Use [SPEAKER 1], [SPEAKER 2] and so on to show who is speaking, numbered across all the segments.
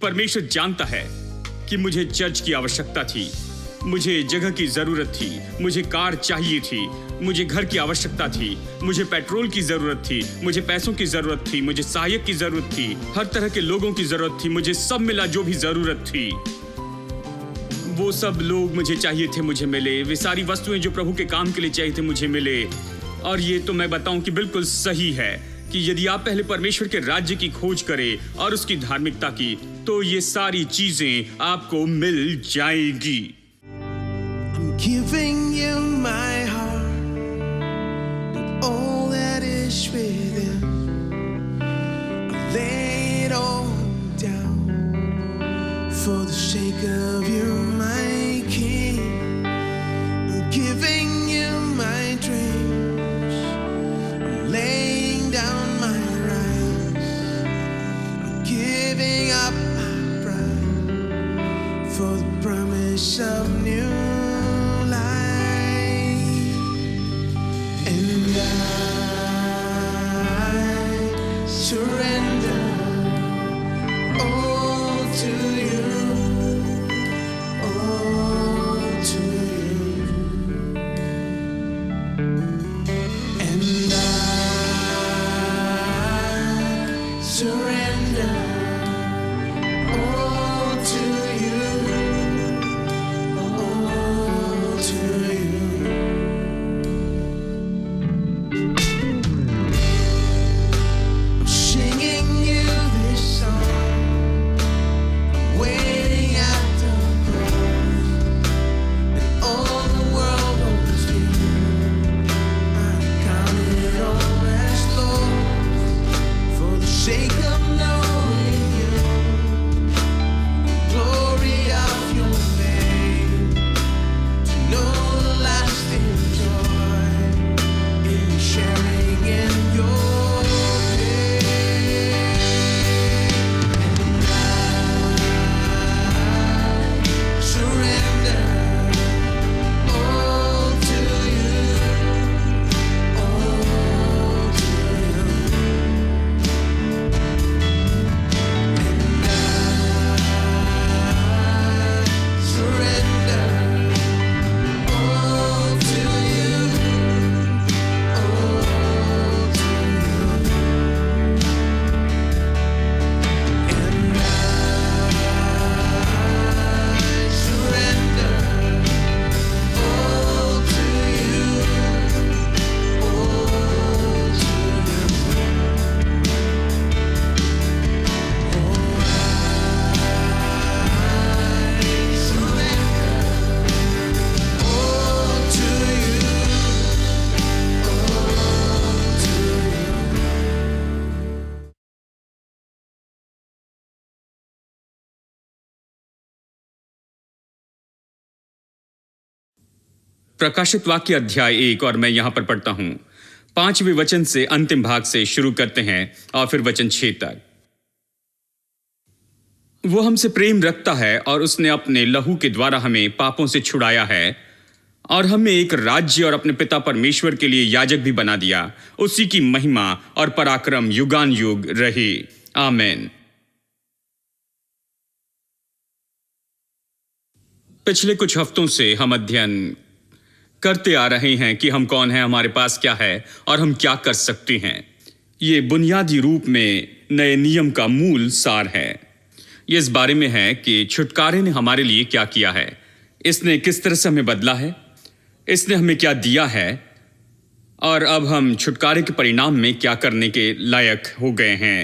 [SPEAKER 1] परमेश्वर जानता है कि मुझे चर्च की आवश्यकता थी, मुझे जगह की जरूरत थी, मुझे कार चाहिए थी, मुझे घर की आवश्यकता थी, मुझे पेट्रोल की जरूरत थी, मुझे पैसों की जरूरत थी, मुझे सहायक की जरूरत थी, हर तरह के लोगों की जरूरत थी, मुझे सब मिला जो भी जरूरत थी। वो सब लोग मुझे चाहिए थे, मुझे मिले। वे सारी वस्तुएं जो प्रभु के काम के लिए चाहिए थे, मुझे मिले। और ये तो मैं बताऊं कि बिल्कुल सही है कि यदि आप पहले परमेश्वर के राज्य की खोज करें और उसकी धार्मिकता की, तो ये सारी चीजें आपको मिल जाएंगी।
[SPEAKER 2] I'm giving you my heart and all that is within. I lay it all down for the sake of you, my King. I'm giving you my dreams. I'm laying down my rights. I'm giving up my pride for the promise of new. Surrender all to you, all to you, and I surrender all to you, all to you.
[SPEAKER 1] प्रकाशित वाक्य अध्याय 1 और मैं यहां पर पढ़ता हूं 5वें वचन से अंतिम भाग से शुरू करते हैं और फिर वचन 6 तक। वो हमसे प्रेम रखता है और उसने अपने लहू के द्वारा हमें पापों से छुड़ाया है और हमें एक राज्य और अपने पिता परमेश्वर के लिए याजक भी बना दिया। उसी की महिमा और पराक्रम युगान युग रहे। आमीन। पिछले कुछ हफ्तों से हम अध्ययन करते आ रहे हैं कि हम कौन हैं, हमारे पास क्या है और हम क्या कर सकते हैं। ये बुनियादी रूप में नए नियम का मूल सार है। ये इस बारे में है कि छुटकारे ने हमारे लिए क्या किया है, इसने किस तरह से हमें बदला है, इसने हमें क्या दिया है और अब हम छुटकारे के परिणाम में क्या करने के लायक हो गए हैं।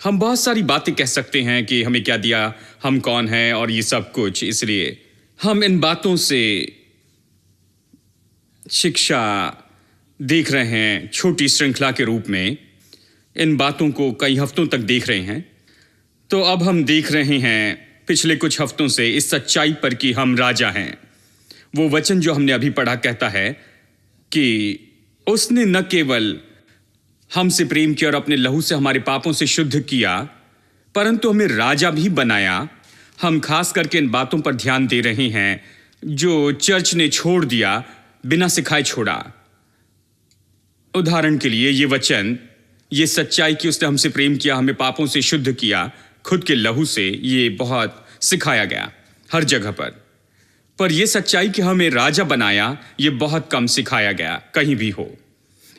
[SPEAKER 1] हम बहुत सारी बातें कह सकते हैं कि हमें क्या दिया, हम कौन हैं और ये सब कुछ। इसलिए हम इन बातों से शिक्षा देख रहे हैं छोटी श्रृंखला के रूप में। इन बातों को कई हफ्तों तक देख रहे हैं। तो अब हम देख रहे हैं पिछले कुछ हफ्तों से इस सच्चाई पर कि हम राजा हैं। वो वचन जो हमने अभी पढ़ा कहता है कि उसने न केवल हमसे प्रेम किया और अपने लहू से हमारे पापों से शुद्ध किया, परंतु हमें राजा भी बनाया। हम खास करके इन बातों पर ध्यान दे रहे हैं जो चर्च ने छोड़ दिया, बिना सिखाए छोड़ा। उदाहरण के लिए ये वचन ये सच्चाई कि उसने हमसे प्रेम किया, हमें पापों से शुद्ध किया खुद के लहू से, ये बहुत सिखाया गया हर जगह पर यह सच्चाई कि हमें राजा बनाया, ये बहुत कम सिखाया गया कहीं भी हो।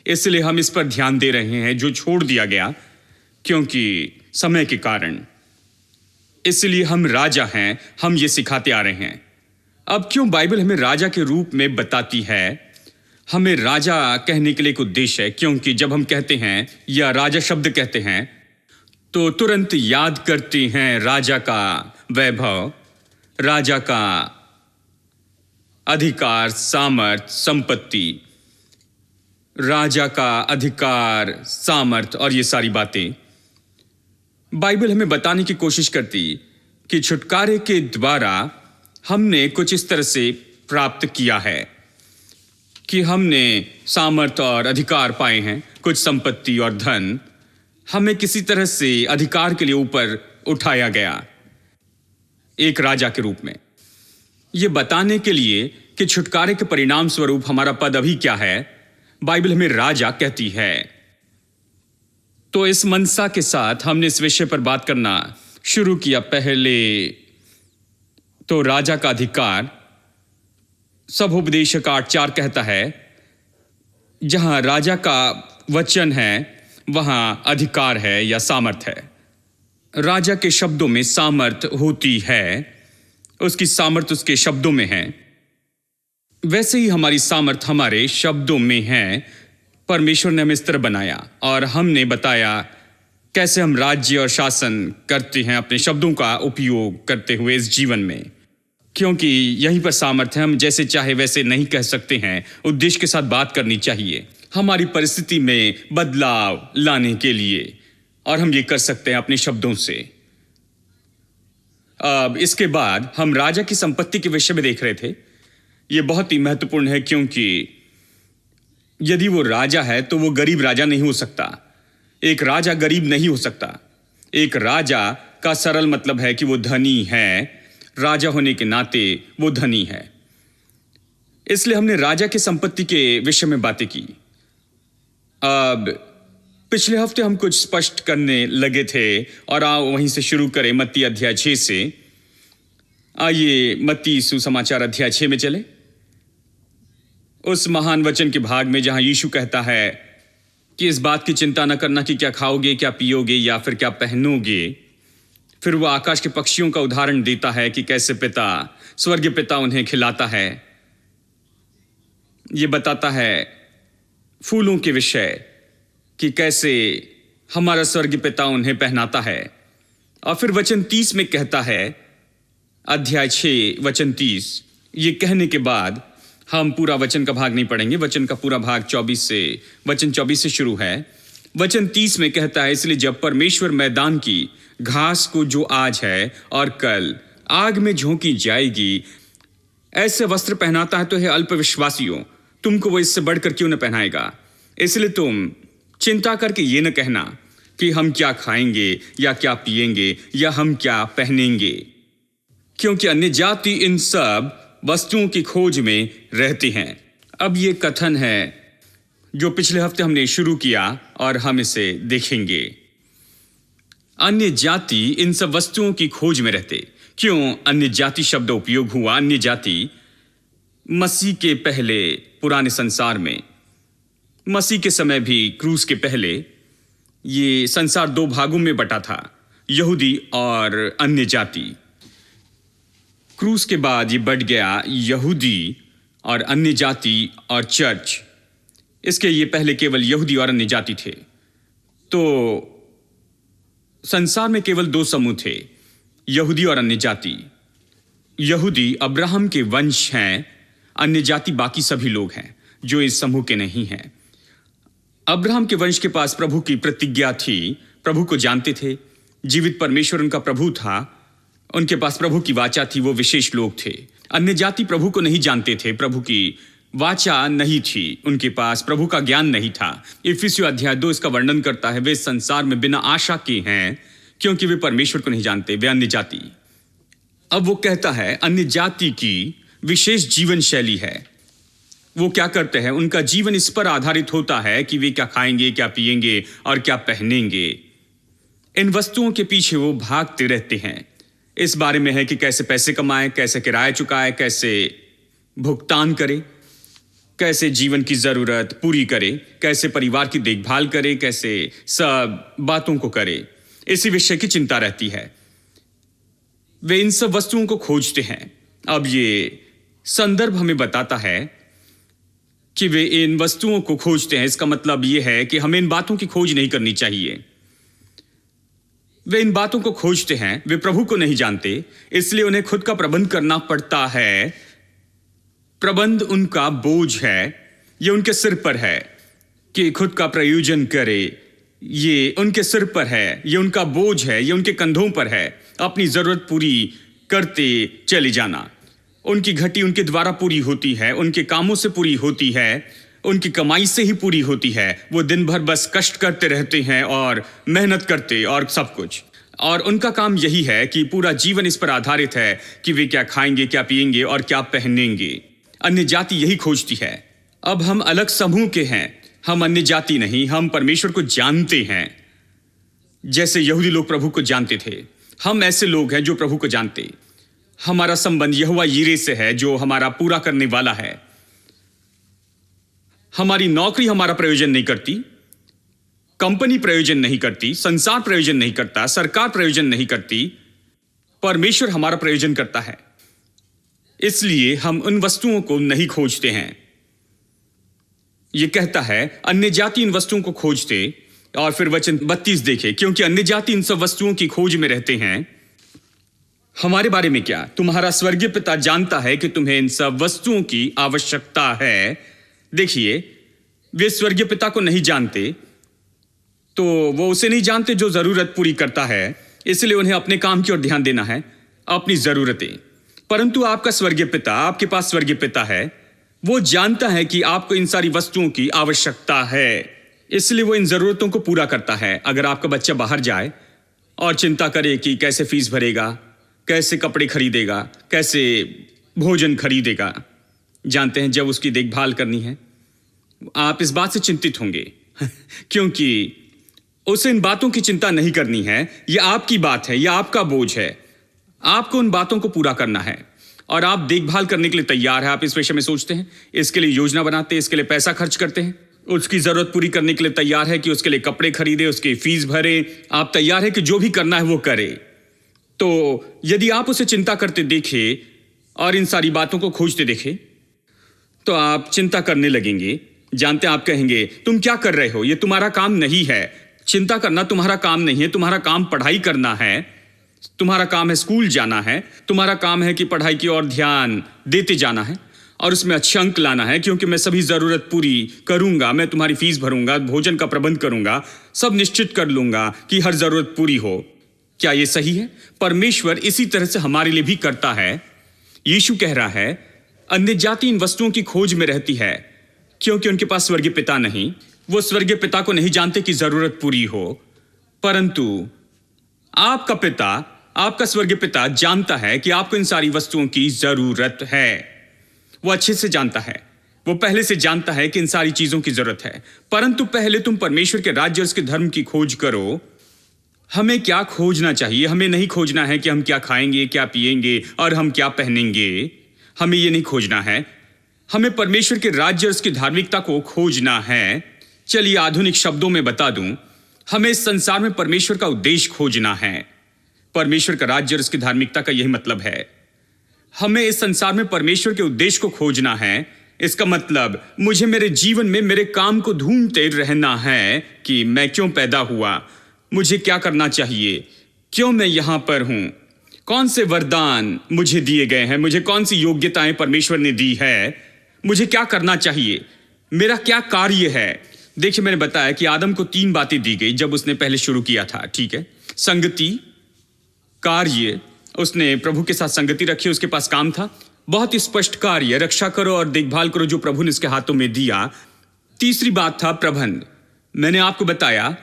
[SPEAKER 1] इसलिए हम इस पर ध्यान दे रहे हैं जो छोड़ दिया गया क्योंकि समय के कारण। इसलिए हम राजा हैं, हम ये सिखाते आ रहे हैं। अब क्यों बाइबल हमें राजा के रूप में बताती है? हमें राजा कहने के लिए एक उद्देश्य है, क्योंकि जब हम कहते हैं या राजा शब्द कहते हैं तो तुरंत याद करते हैं राजा का वैभव, राजा का अधिकार, सामर्थ, संपत्ति, राजा का अधिकार, सामर्थ और ये सारी बातें। बाइबल हमें बताने की कोशिश करती कि छुटकारे के द्वारा हमने कुछ इस तरह से प्राप्त किया है कि हमने सामर्थ और अधिकार पाए हैं, कुछ संपत्ति और धन। हमें किसी तरह से अधिकार के लिए ऊपर उठाया गया एक राजा के रूप में, यह बताने के लिए कि छुटकारे के परिणाम स्वरूप हमारा पद अभी क्या है। बाइबल हमें राजा कहती है। तो इस मनसा के साथ हमने इस विषय पर बात करना शुरू किया। पहले तो राजा का अधिकार, सबोपदेशक 8:4 कहता है, जहां राजा का वचन है वहां अधिकार है या सामर्थ है। राजा के शब्दों में सामर्थ होती है, उसकी सामर्थ उसके शब्दों में है। वैसे ही हमारी सामर्थ हमारे शब्दों में है। परमेश्वर ने हमें इस तरह बनाया और हमने बताया कैसे हम राज्य और शासन करते हैं अपने शब्दों का उपयोग करते हुए इस जीवन में, क्योंकि यहीं पर सामर्थ है। हम जैसे चाहे वैसे नहीं कह सकते हैं, उद्देश्य के साथ बात करनी चाहिए हमारी परिस्थिति में बदलाव लाने के लिए, और हम ये कर सकते हैं अपने शब्दों से। अब इसके बाद हम राजा की संपत्ति के विषय में देख रहे थे। यह बहुत ही महत्वपूर्ण है, क्योंकि यदि वो राजा है तो वो गरीब राजा नहीं हो सकता। एक राजा गरीब नहीं हो सकता। एक राजा का सरल मतलब है कि वो धनी है, राजा होने के नाते वो धनी है। इसलिए हमने राजा की संपत्ति के विषय में बातें की। अब पिछले हफ्ते हम कुछ स्पष्ट करने लगे थे और आओ वहीं से शुरू करें, मत्ती अध्याय 6 से। आइए मत्ती सुसमाचार अध्याय 6 में चले, उस महान वचन के भाग में जहां यीशु कहता है कि इस बात की चिंता न करना कि क्या खाओगे, क्या पियोगे या फिर क्या पहनोगे। फिर वो आकाश के पक्षियों का उदाहरण देता है कि कैसे पिता, स्वर्गीय पिता उन्हें खिलाता है। ये बताता है फूलों के विषय कि कैसे हमारा स्वर्गीय पिता उन्हें पहनाता है। और फिर वचन 30 में कहता है, अध्याय 6 वचन 30, ये कहने के बाद हम पूरा वचन का भाग नहीं पढ़ेंगे, वचन का पूरा भाग वचन 24 से शुरू है। वचन 30 में कहता है, इसलिए जब परमेश्वर मैदान की घास को जो आज है और कल आग में झोंकी जाएगी ऐसे वस्त्र पहनाता है, तो हे अल्पविश्वासियों, तुमको वो इससे बढ़कर क्यों न पहनाएगा। इसलिए तुम चिंता करके ये न कहना कि हम क्या खाएंगे या क्या पिएंगे या हम क्या पहनेंगे, क्योंकि अन्य जाति इन सब वस्तुओं की खोज में रहते हैं। अब ये कथन है जो पिछले हफ्ते हमने शुरू किया और हम इसे देखेंगे। अन्य जाति इन सब वस्तुओं की खोज में रहते। क्यों अन्य जाति शब्द उपयोग हुआ? अन्य जाति मसीह के पहले पुराने संसार में, मसीह के समय भी क्रूस के पहले, ये संसार 2 भागों में बटा था, यहूदी और अन्य जाति। क्रूस के बाद ये बढ़ गया यहूदी और अन्य जाति और चर्च। इसके ये पहले केवल यहूदी और अन्य जाति थे। तो संसार में केवल 2 समूह थे, यहूदी और अन्य जाति। यहूदी अब्राहम के वंश हैं, अन्य जाति बाकी सभी लोग हैं जो इस समूह के नहीं हैं। अब्राहम के वंश के पास प्रभु की प्रतिज्ञा थी, प्रभु को जानते थे, जीवित परमेश्वर उनका प्रभु था, उनके पास प्रभु की वाचा थी, वो विशेष लोग थे। अन्य जाति प्रभु को नहीं जानते थे, प्रभु की वाचा नहीं थी, उनके पास प्रभु का ज्ञान नहीं था। इफिसियों अध्याय 2 इसका वर्णन करता है, वे संसार में बिना आशा के हैं क्योंकि वे परमेश्वर को नहीं जानते, वे अन्य जाति। अब वो कहता है अन्य जाति की विशेष जीवन शैली है, वो क्या करते हैं, उनका जीवन इस पर आधारित होता है कि वे क्या खाएंगे, क्या पिएंगे और क्या पहनेंगे। इन वस्तुओं के पीछे वो भागते रहते हैं। इस बारे में है कि कैसे पैसे कमाएं, कैसे किराया चुकाएं, कैसे भुगतान करें, कैसे जीवन की जरूरत पूरी करें, कैसे परिवार की देखभाल करें, कैसे सब बातों को करें। इसी विषय की चिंता रहती है। वे इन सब वस्तुओं को खोजते हैं। अब ये संदर्भ हमें बताता है कि वे इन वस्तुओं को खोजते हैं। इसका मतलब यह है कि हमें इन बातों की खोज नहीं करनी चाहिए। वे इन बातों को खोजते हैं, वे प्रभु को नहीं जानते, इसलिए उन्हें खुद का प्रबंध करना पड़ता है। प्रबंध उनका बोझ है, ये उनके सिर पर है कि खुद का प्रयोजन करे। ये उनके सिर पर है, ये उनका बोझ है, ये उनके कंधों पर है। अपनी जरूरत पूरी करते चले जाना। उनकी घटी उनके द्वारा पूरी होती है, उनके कामों से पूरी होती है, उनकी कमाई से ही पूरी होती है। वो दिन भर बस कष्ट करते रहते हैं और मेहनत करते और सब कुछ, और उनका काम यही है कि पूरा जीवन इस पर आधारित है कि वे क्या खाएंगे, क्या पिएंगे और क्या पहनेंगे। अन्य जाति यही खोजती है। अब हम अलग समूह के हैं, हम अन्य जाति नहीं, हम परमेश्वर को जानते हैं जैसे यहूदी लोग प्रभु को जानते थे। हम ऐसे लोग हैं जो प्रभु को जानते। हमारा संबंध यहोवा यीरे से है जो हमारा पूरा करने वाला है। हमारी नौकरी हमारा प्रयोजन नहीं करती, कंपनी प्रयोजन नहीं करती, संसार प्रयोजन नहीं करता, सरकार प्रयोजन नहीं करती, परमेश्वर हमारा प्रयोजन करता है। इसलिए हम उन वस्तुओं को नहीं खोजते हैं। यह कहता है अन्य जाति इन वस्तुओं को खोजते, और फिर वचन 32 देखे, क्योंकि अन्य जाति इन सब वस्तुओं की खोज में रहते हैं। हमारे बारे में क्या, तुम्हारा स्वर्गीय पिता जानता है कि तुम्हें इन सब वस्तुओं की आवश्यकता है। देखिए, वे स्वर्गीय पिता को नहीं जानते, तो वो उसे नहीं जानते जो जरूरत पूरी करता है, इसलिए उन्हें अपने काम की ओर ध्यान देना है, अपनी जरूरतें। परंतु आपका स्वर्गीय पिता, आपके पास स्वर्गीय पिता है, वो जानता है कि आपको इन सारी वस्तुओं की आवश्यकता है, इसलिए वो इन जरूरतों को पूरा करता है। अगर आपका बच्चा बाहर जाए और चिंता करे कि कैसे फीस भरेगा, कैसे कपड़े खरीदेगा, कैसे भोजन खरीदेगा, जानते हैं जब उसकी देखभाल करनी है, आप इस बात से चिंतित होंगे क्योंकि उसे इन बातों की चिंता नहीं करनी है। यह आपकी बात है, यह आपका बोझ है। आपको उन बातों को पूरा करना है और आप देखभाल करने के लिए तैयार हैं। आप इस विषय में सोचते हैं, इसके लिए योजना बनाते हैं, इसके लिए पैसा खर्च करते हैं, उसकी जरूरत पूरी करने के लिए तैयार है कि उसके लिए कपड़े खरीदे, उसकी फीस भरे। आप तैयार है कि जो भी करना है वो करे। तो यदि आप उसे चिंता करते देखे और इन सारी बातों को खोजते देखे, तो आप चिंता करने लगेंगे। जानते हैं, आप कहेंगे तुम क्या कर रहे हो, ये तुम्हारा काम नहीं है। चिंता करना तुम्हारा काम नहीं है। तुम्हारा काम पढ़ाई करना है, तुम्हारा काम है स्कूल जाना है, तुम्हारा काम है कि पढ़ाई की ओर ध्यान देते जाना है और उसमें अच्छे अंक लाना है, क्योंकि मैं सभी जरूरत पूरी करूंगा, मैं तुम्हारी फीस भरूंगा, भोजन का प्रबंध करूंगा, सब निश्चित कर लूंगा कि हर जरूरत पूरी हो। क्या यह सही है? परमेश्वर इसी तरह से हमारे लिए भी करता है। यीशु कह रहा है अन्य जाति इन वस्तुओं की खोज में रहती है क्योंकि उनके पास स्वर्गीय पिता नहीं। वो स्वर्गीय पिता को नहीं जानते कि जरूरत पूरी हो, परंतु आपका पिता, आपका स्वर्गीय पिता जानता है कि आपको इन सारी वस्तुओं की जरूरत है। वो अच्छे से जानता है, वो पहले से जानता है कि इन सारी चीजों की जरूरत है। परंतु पहले तुम परमेश्वर के राज्य और उसके धर्म की खोज करो। हमें क्या खोजना चाहिए? हमें नहीं खोजना है कि हम क्या खाएंगे, क्या पिएंगे और हम क्या पहनेंगे। हमें ये नहीं खोजना है। हमें परमेश्वर के राज्य और उसकी धार्मिकता को खोजना है। चलिए आधुनिक शब्दों में बता दूं, हमें इस संसार में परमेश्वर का उद्देश्य खोजना है। परमेश्वर का राज्य और उसकी धार्मिकता का यही मतलब है। हमें इस संसार में परमेश्वर के उद्देश्य को खोजना है। इसका मतलब मुझे मेरे जीवन में मेरे काम को ढूंढते रहना है कि मैं क्यों पैदा हुआ, मुझे क्या करना चाहिए, क्यों मैं यहां पर हूं, कौन से वरदान मुझे दिए गए हैं, मुझे कौन सी योग्यताएं परमेश्वर ने दी है, मुझे क्या करना चाहिए, मेरा क्या कार्य है। देखिए, मैंने बताया कि आदम को 3 बातें दी गई जब उसने पहले शुरू किया था, ठीक है। संगति, कार्य, उसने प्रभु के साथ संगति रखी, उसके पास काम था। बहुत स्पष्ट कार्य, रक्षा करो और देखभाल करो जो प्रभु ने उसके हाथों में दिया। तीसरी बात था प्रबंध। मैंने आपको बताया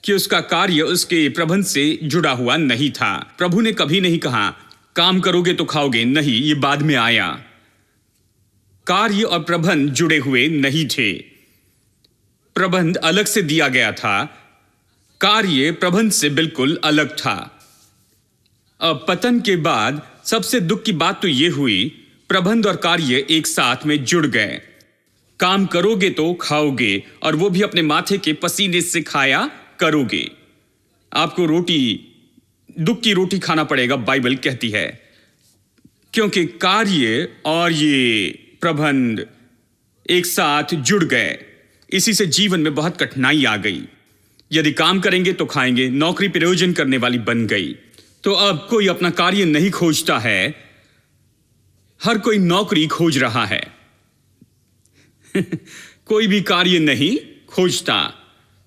[SPEAKER 1] कि उसका कार्य उसके प्रबंध से जुड़ा हुआ नहीं था। प्रभु ने कभी नहीं कहा काम करोगे तो खाओगे, नहीं, ये बाद में आया। कार्य और प्रबंध जुड़े हुए नहीं थे। प्रबंध अलग से दिया गया था, कार्य प्रबंध से बिल्कुल अलग था। अब पतन के बाद सबसे दुख की बात तो यह हुई, प्रबंध और कार्य एक साथ में जुड़ गए। काम करोगे तो खाओगे, और वो भी अपने माथे के पसीने से खाया करोगे। आपको दुख की रोटी खाना पड़ेगा, बाइबल कहती है, क्योंकि कार्य और ये प्रबंध एक साथ जुड़ गए। इसी से जीवन में बहुत कठिनाई आ गई। यदि काम करेंगे तो खाएंगे, नौकरी प्रयोजन करने वाली बन गई। तो अब कोई अपना कार्य नहीं खोजता है, हर कोई नौकरी खोज रहा है। कोई भी कार्य नहीं खोजता,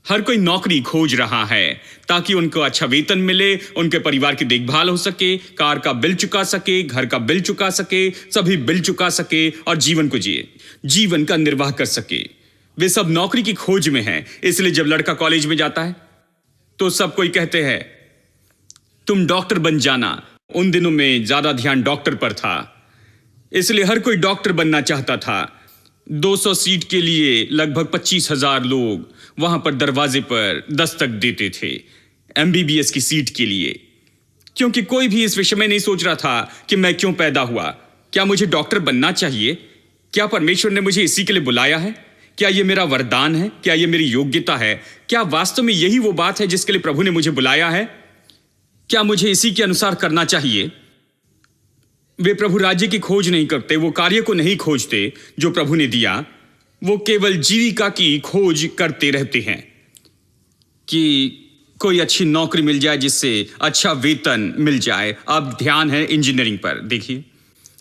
[SPEAKER 1] हर कोई नौकरी खोज रहा है ताकि उनको अच्छा वेतन मिले, उनके परिवार की देखभाल हो सके, कार का बिल चुका सके, घर का बिल चुका सके, सभी बिल चुका सके और जीवन को जिए, जीवन का निर्वाह कर सके। वे सब नौकरी की खोज में हैं। इसलिए जब लड़का कॉलेज में जाता है तो सब कोई कहते हैं तुम डॉक्टर बन जाना। उन दिनों में ज्यादा ध्यान डॉक्टर पर था, इसलिए हर कोई डॉक्टर बनना चाहता था। 200 सीट के लिए लगभग 25,000 लोग वहां पर दरवाजे पर दस्तक देते थे MBBS की सीट के लिए, क्योंकि कोई भी इस विषय में नहीं सोच रहा था कि मैं क्यों पैदा हुआ, क्या मुझे डॉक्टर बनना चाहिए, क्या परमेश्वर ने मुझे इसी के लिए बुलाया है, क्या यह मेरा वरदान है, क्या यह मेरी योग्यता है, क्या वास्तव में यही वो बात है जिसके लिए प्रभु ने मुझे बुलाया है, क्या मुझे इसी के अनुसार करना चाहिए। वे प्रभु राज्य की खोज नहीं करते, वो कार्य को नहीं खोजते जो प्रभु ने दिया, वो केवल जीविका की खोज करते रहते हैं कि कोई अच्छी नौकरी मिल जाए जिससे अच्छा वेतन मिल जाए। अब ध्यान है इंजीनियरिंग पर, देखिए,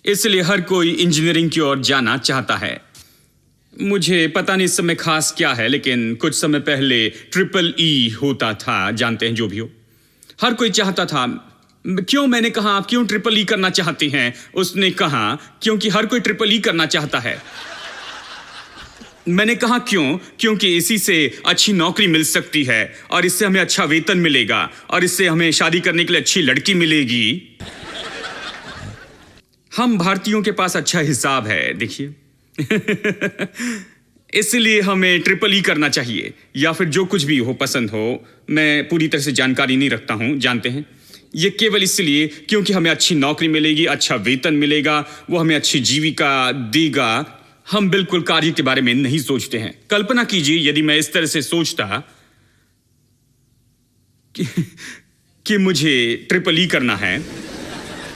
[SPEAKER 1] इसलिए हर कोई इंजीनियरिंग की ओर जाना चाहता है। मुझे पता नहीं इस समय खास क्या है, लेकिन कुछ समय पहले EEE होता था, जानते हैं जो भी हो। हर कोई चाहता था। क्यों, मैंने कहा आप क्यों EEE करना चाहते हैं? उसने कहा क्योंकि हर कोई EEE करना चाहता है। मैंने कहा क्यों? क्योंकि इसी से अच्छी नौकरी मिल सकती है और इससे हमें अच्छा वेतन मिलेगा और इससे हमें शादी करने के लिए अच्छी लड़की मिलेगी। हम भारतीयों के पास अच्छा हिसाब है, देखिए। इसलिए हमें EEE करना चाहिए, या फिर जो कुछ भी हो, पसंद हो। मैं पूरी तरह से जानकारी नहीं रखता हूं, जानते हैं। ये केवल इसलिए क्योंकि हमें अच्छी नौकरी मिलेगी, अच्छा वेतन मिलेगा, वो हमें अच्छी जीविका देगा। हम बिल्कुल कार्य के बारे में नहीं सोचते हैं। कल्पना कीजिए यदि मैं इस तरह से सोचता कि मुझे EEE करना है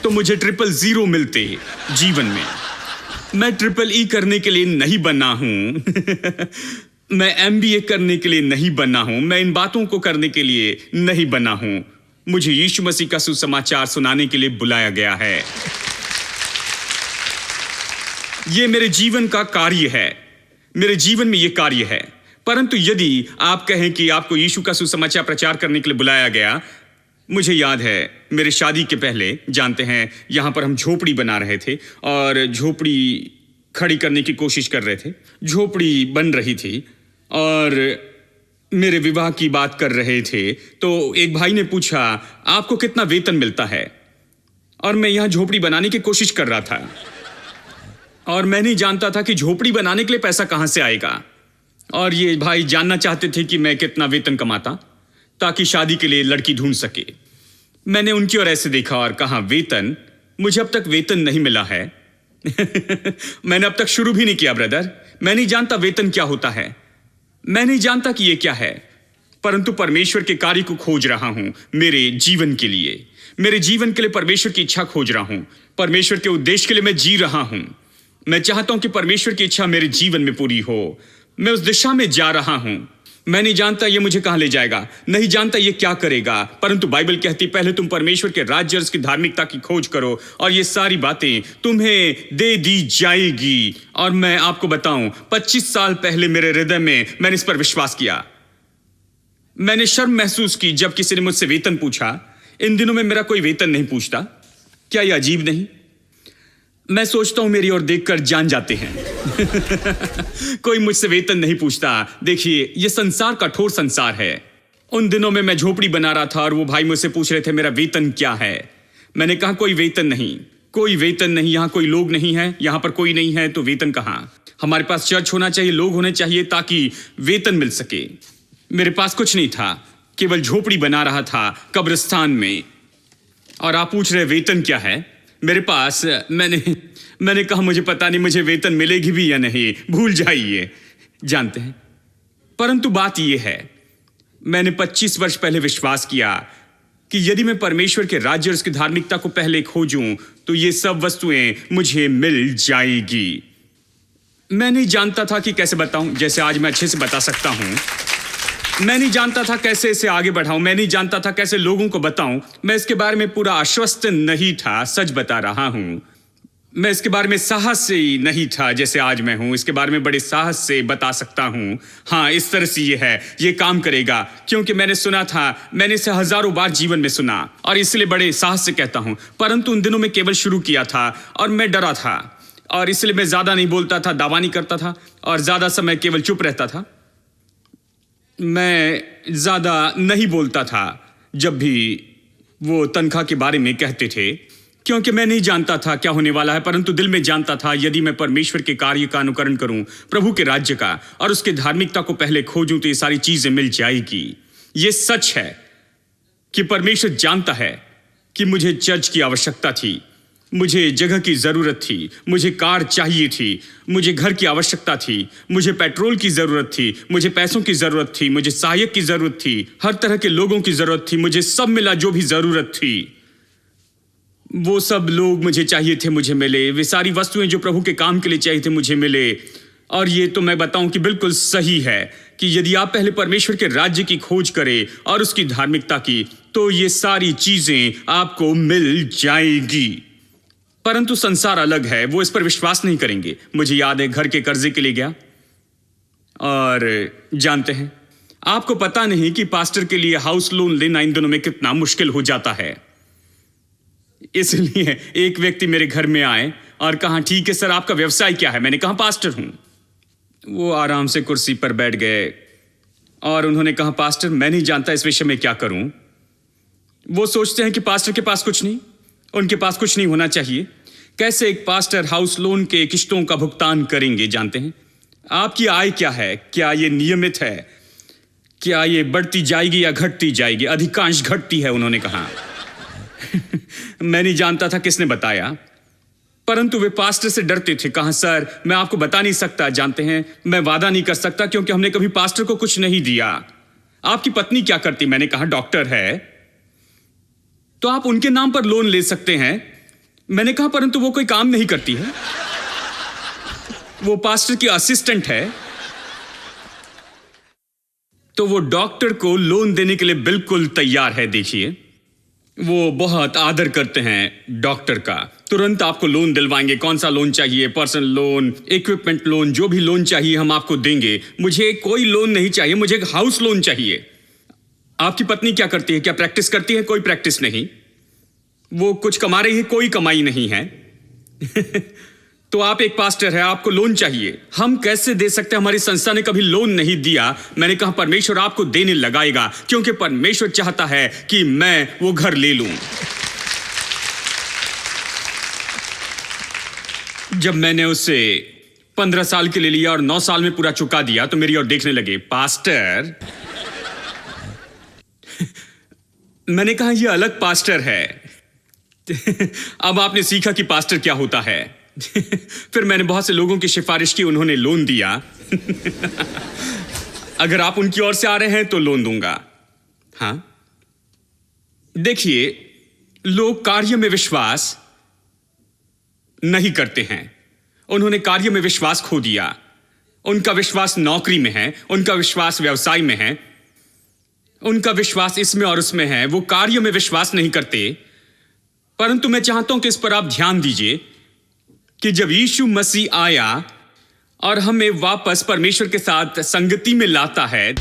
[SPEAKER 1] तो मुझे 000 मिलते जीवन में। मैं EEE करने के लिए नहीं बना हूं। मैं MBA करने के लिए नहीं बना हूं। मैं इन बातों को करने के लिए नहीं बना हूं। मुझे यीशु मसीह का सुसमाचार सुनाने के लिए बुलाया गया है। यह मेरे जीवन का कार्य है, मेरे जीवन में यह कार्य है। परंतु यदि आप कहें कि आपको यीशु का सुसमाचार प्रचार करने के लिए बुलाया गया, मुझे याद है मेरे शादी के पहले, जानते हैं, यहां पर हम झोपड़ी बना रहे थे और झोपड़ी खड़ी करने की कोशिश कर रहे थे। झोपड़ी बन रही थी और मेरे विवाह की बात कर रहे थे। तो एक भाई ने पूछा आपको कितना वेतन मिलता है, और मैं यहां झोपड़ी बनाने की कोशिश कर रहा था और मैं नहीं जानता था कि झोपड़ी बनाने के लिए पैसा कहां से आएगा। और ये भाई जानना चाहते थे कि मैं कितना वेतन कमाता ताकि शादी के लिए लड़की ढूंढ सके। मैंने उनकी ओर ऐसे देखा और कहा वेतन, मुझे अब तक वेतन नहीं मिला है। मैंने अब तक शुरू भी नहीं किया ब्रदर। मैं नहीं जानता वेतन क्या होता है, मैं नहीं जानता कि यह क्या है, परंतु परमेश्वर के कार्य को खोज रहा हूं मेरे जीवन के लिए। मेरे जीवन के लिए परमेश्वर की इच्छा खोज रहा हूं, परमेश्वर के उद्देश्य के लिए मैं जी रहा हूं। मैं चाहता हूं कि परमेश्वर की इच्छा मेरे जीवन में पूरी हो। मैं उस दिशा में जा रहा हूं। मैं नहीं जानता ये मुझे कहां ले जाएगा, नहीं जानता ये क्या करेगा, परंतु बाइबल कहती पहले तुम परमेश्वर के राज्य और उसकी धार्मिकता की खोज करो और ये सारी बातें तुम्हें दे दी जाएगी। और मैं आपको बताऊं, 25 साल पहले मेरे हृदय में मैंने इस पर विश्वास किया। मैंने शर्म महसूस की जब किसी ने मुझसे वेतन पूछा। इन दिनों में मेरा कोई वेतन नहीं पूछता। क्या यह अजीब नहीं? मैं सोचता हूं मेरी ओर देखकर जान जाते हैं। कोई मुझसे वेतन नहीं पूछता। देखिए, यह संसार कठोर संसार है। उन दिनों में मैं झोपड़ी बना रहा था और वो भाई मुझसे पूछ रहे थे मेरा वेतन क्या है। मैंने कहा कोई वेतन नहीं, कोई वेतन नहीं, यहाँ कोई लोग नहीं है, यहाँ पर कोई नहीं है तो वेतन कहाँ? हमारे पास चर्च होना चाहिए, लोग होने चाहिए ताकि वेतन मिल सके। मेरे पास कुछ नहीं था, केवल झोपड़ी बना रहा था कब्रिस्तान में। और आप पूछ रहे वेतन क्या है? मेरे पास मैंने कहा मुझे पता नहीं मुझे वेतन मिलेगी भी या नहीं, भूल जाइए। जानते हैं, परंतु बात यह है, मैंने 25 वर्ष पहले विश्वास किया कि यदि मैं परमेश्वर के राज्य और उसकी धार्मिकता को पहले खोजूं तो ये सब वस्तुएं मुझे मिल जाएगी। मैं नहीं जानता था कि कैसे बताऊं, जैसे आज मैं अच्छे से बता सकता हूं। मैं नहीं जानता था कैसे इसे आगे बढ़ाऊं, मैं नहीं जानता था कैसे लोगों को बताऊं। मैं इसके बारे में पूरा आश्वस्त नहीं था, सच बता रहा हूं। मैं इसके बारे में साहस से ही नहीं था जैसे आज मैं हूं। इसके बारे में बड़े साहस से बता सकता हूं, हाँ इस तरह से ये है, ये काम करेगा, क्योंकि मैंने सुना था, मैंने इसे हजारों बार जीवन में सुना और इसलिए बड़े साहस से कहता हूं। परंतु उन दिनों में केवल शुरू किया था और मैं डरा था और इसलिए मैं ज्यादा नहीं बोलता था, दावा नहीं करता था और ज्यादा समय केवल चुप रहता था। मैं ज्यादा नहीं बोलता था जब भी वो तनख्वाह के बारे में कहते थे, क्योंकि मैं नहीं जानता था क्या होने वाला है, परंतु दिल में जानता था यदि मैं परमेश्वर के कार्य का अनुकरण करूं, प्रभु के राज्य का और उसके धार्मिकता को पहले खोजूं तो ये सारी चीजें मिल जाएगी। ये सच है कि परमेश्वर जानता है कि मुझे चर्च की आवश्यकता थी, मुझे जगह की जरूरत थी, मुझे कार चाहिए थी, मुझे घर की आवश्यकता थी, मुझे पेट्रोल की जरूरत थी, मुझे पैसों की जरूरत थी, मुझे सहायक की जरूरत थी, हर तरह के लोगों की जरूरत थी, मुझे सब मिला जो भी जरूरत थी। वो सब लोग मुझे चाहिए थे, मुझे मिले। वे सारी वस्तुएं जो प्रभु के काम के लिए चाहिए थे मुझे मिले। और ये तो मैं बताऊं कि बिल्कुल सही है कि यदि आप पहले परमेश्वर के राज्य की खोज करें और उसकी धार्मिकता की तो ये सारी चीजें आपको मिल जाएगी। परंतु संसार अलग है, वो इस पर विश्वास नहीं करेंगे। मुझे याद है घर के कर्जे के लिए गया और जानते हैं, आपको पता नहीं कि पास्टर के लिए हाउस लोन लेना इन दिनों में कितना मुश्किल हो जाता है। इसलिए एक व्यक्ति मेरे घर में आए और कहा, ठीक है सर आपका व्यवसाय क्या है? मैंने कहा पास्टर हूं। वो आराम से कुर्सी पर बैठ गए और उन्होंने कहा, पास्टर मैं नहीं जानता इस विषय में क्या करूं। वो सोचते हैं कि पास्टर के पास कुछ नहीं, उनके पास कुछ नहीं होना चाहिए। कैसे एक पास्टर हाउस लोन के किस्तों का भुगतान करेंगे? जानते हैं, आपकी आय क्या है? क्या ये नियमित है? क्या ये बढ़ती जाएगी या घटती जाएगी? अधिकांश घटती है, उन्होंने कहा। मैं नहीं जानता था किसने बताया, परंतु वे पास्टर से डरते थे। कहा, सर मैं आपको बता नहीं सकता, जानते हैं मैं वादा नहीं कर सकता क्योंकि हमने कभी पास्टर को कुछ नहीं दिया। आपकी पत्नी क्या करती? मैंने कहा डॉक्टर है। तो आप उनके नाम पर लोन ले सकते हैं। मैंने कहा परंतु वो कोई काम नहीं करती है, वो पास्टर की असिस्टेंट है। तो वो डॉक्टर को लोन देने के लिए बिल्कुल तैयार है। देखिए, वो बहुत आदर करते हैं डॉक्टर का। तुरंत आपको लोन दिलवाएंगे। कौन सा लोन चाहिए? पर्सनल लोन, इक्विपमेंट लोन, जो भी लोन चाहिए हम आपको देंगे। मुझे कोई लोन नहीं चाहिए, मुझे एक हाउस लोन चाहिए। आपकी पत्नी क्या करती है? क्या प्रैक्टिस करती है? कोई प्रैक्टिस नहीं। वो कुछ कमा रही है? कोई कमाई नहीं है। तो आप एक पास्टर है, आपको लोन चाहिए। हम कैसे दे सकते हैं? हमारी संस्था ने कभी लोन नहीं दिया। मैंने कहा परमेश्वर आपको देने लगाएगा, क्योंकि परमेश्वर चाहता है कि मैं वो घर ले लूं। जब मैंने उसे 15 साल के लिए लिया और 9 साल में पूरा चुका दिया तो मेरी ओर देखने लगे। पास्टर मैंने कहा यह अलग पास्टर है। अब आपने सीखा कि पास्टर क्या होता है। फिर मैंने बहुत से लोगों की सिफारिश की, उन्होंने लोन दिया। अगर आप उनकी ओर से आ रहे हैं तो लोन दूंगा। हां, देखिए, लोग कार्य में विश्वास नहीं करते हैं। उन्होंने कार्य में विश्वास खो दिया। उनका विश्वास नौकरी में है, उनका विश्वास व्यवसाय में है, उनका विश्वास इसमें और उसमें है। वो कार्य में विश्वास नहीं करते। परंतु मैं चाहता हूं कि इस पर आप ध्यान दीजिए कि जब यीशु मसीह आया और हमें वापस परमेश्वर के साथ संगति में लाता है,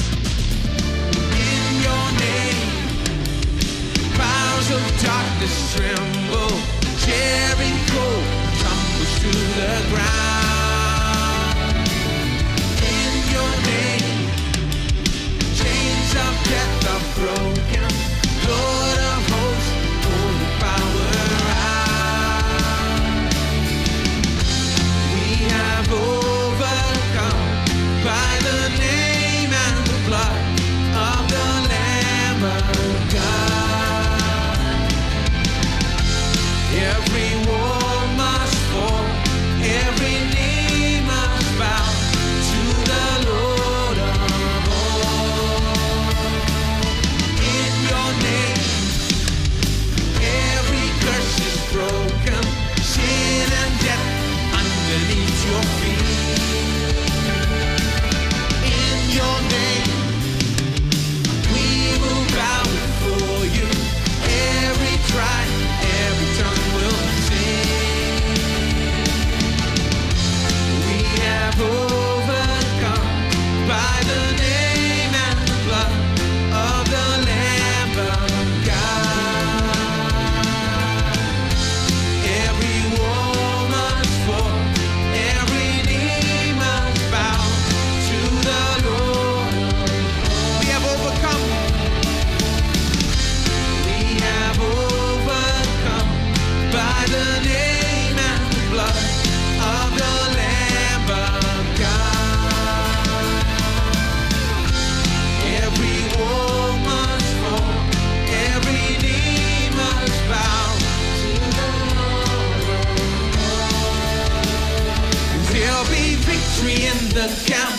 [SPEAKER 2] the camp,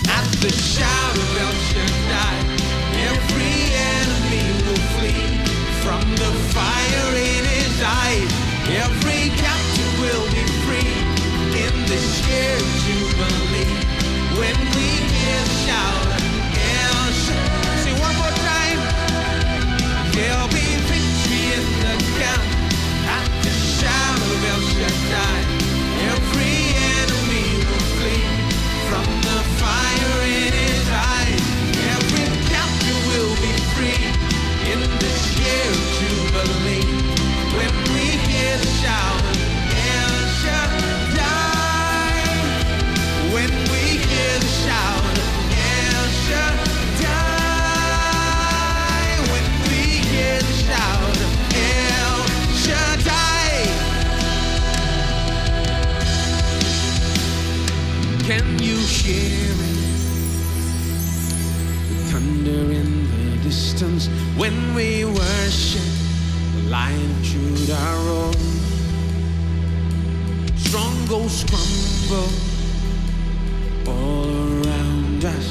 [SPEAKER 2] at the shout of El Shaddai, every enemy will flee from the fire in his eyes. Every captive will be free in this year of Jubilee. When we hear the shout of El Shaddai, say one more time. There'll be victory in the camp at the shout of El Shaddai. Every enemy will flee from the fire in his eyes. Every captive will be free in this year of Jubilee. When we hear the shout of El Shaddai, when we hear the shout of El Shaddai, when we hear the shout of El Shaddai. Can you hear it? The thunder in the distance when we worship. The Lion of Judah roars. Strongholds crumble all around us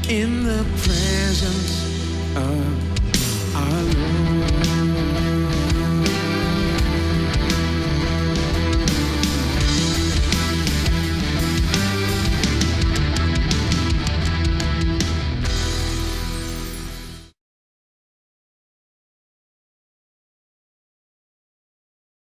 [SPEAKER 2] in the